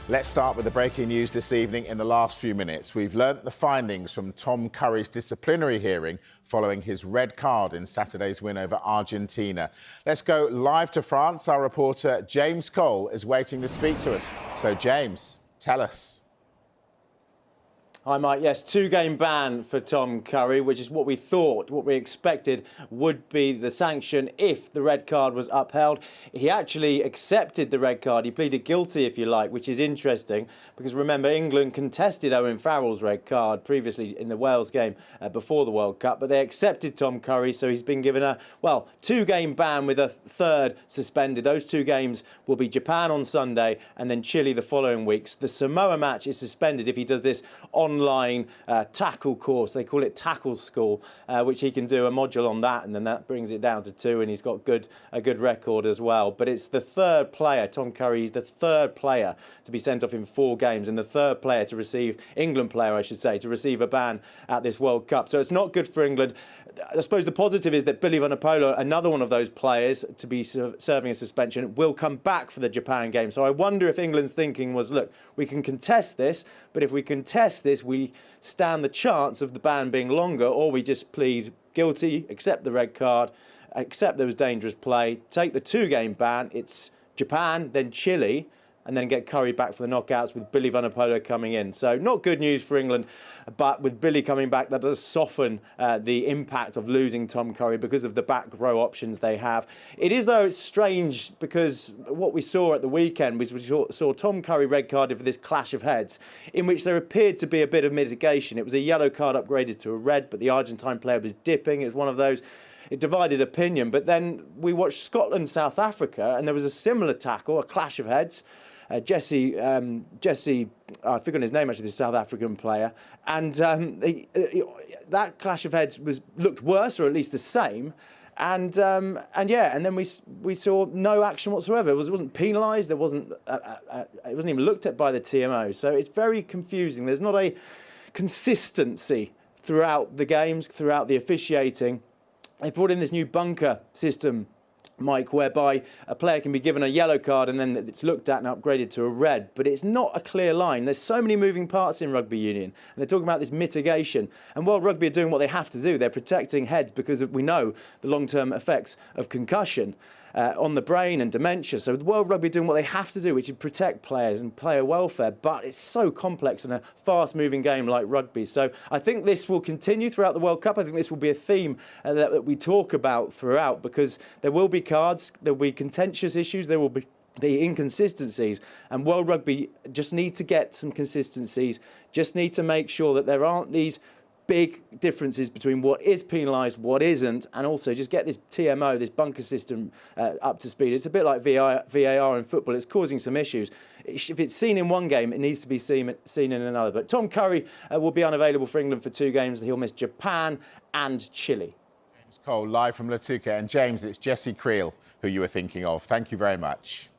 Let's start with the breaking news this evening. In the last few minutes, we've learnt the findings from Tom Curry's disciplinary hearing following his red card in Saturday's win over Argentina. Let's go live to France. Our reporter James Cole is waiting to speak to us. So, James, tell us. Hi, Mike. Yes, two-game ban for Tom Curry, which is what we thought, what we expected would be the sanction if the red card was upheld. He actually accepted the red card. He pleaded guilty, if you like, which is interesting because, remember, England contested Owen Farrell's red card previously in the Wales game before the World Cup, but they accepted Tom Curry, so he's been given a, well, two-game ban with a third suspended. Those two games will be Japan on Sunday and then Chile the following weeks. The Samoa match is suspended if he does this online tackle course. They call it tackle school, which he can do a module on that, and then that brings it down to 2, and he's got a good record as well. But it's the third player, Tom Curry, he's the third player to be sent off in 4 games and the third player to receive, England player I should say, to receive a ban at this World Cup. So it's not good for England. I suppose the positive is that Billy Vunipola, another one of those players to be serving a suspension, will come back for the Japan game. So I wonder if England's thinking was, look, we can contest this, but if we contest this, we stand the chance of the ban being longer, or we just plead guilty, accept the red card, accept there was dangerous play, take the 2-game ban. It's Japan, then Chile, and then get Curry back for the knockouts with Billy Vunipola coming in. So not good news for England, but with Billy coming back, that does soften the impact of losing Tom Curry because of the back row options they have. It is, though, it's strange because what we saw at the weekend was we saw Tom Curry red carded for this clash of heads in which there appeared to be a bit of mitigation. It was a yellow card upgraded to a red, but the Argentine player was dipping. It was one of those. It divided opinion. But then we watched Scotland, South Africa, and there was a similar tackle, a clash of heads. Jesse, I've forgotten his name actually, the South African player, and that clash of heads looked worse, or at least the same, and then we saw no action whatsoever. It wasn't penalised. There wasn't. It wasn't even looked at by the TMO. So it's very confusing. There's not a consistency throughout the games, throughout the officiating. They brought in this new bunker system, Mike, whereby a player can be given a yellow card and then it's looked at and upgraded to a red. But it's not a clear line. There's so many moving parts in rugby union. And they're talking about this mitigation. And while rugby are doing what they have to do, they're protecting heads because we know the long-term effects of concussion on the brain and dementia. So the World Rugby are doing what they have to do, which is protect players and player welfare. But it's so complex in a fast-moving game like rugby. So I think this will continue throughout the World Cup. I think this will be a theme that we talk about throughout, because there will be cards, there will be contentious issues, there will be the inconsistencies, and World Rugby just need to get some consistencies, just need to make sure that there aren't these big differences between what is penalised, what isn't, and also just get this TMO, this bunker system, up to speed. It's a bit like VAR in football. It's causing some issues. If it's seen in one game, it needs to be seen in another. But Tom Curry will be unavailable for England for 2 games. He'll miss Japan and Chile. James Cole, live from La Tuca. And James, it's Jesse Creel who you were thinking of. Thank you very much.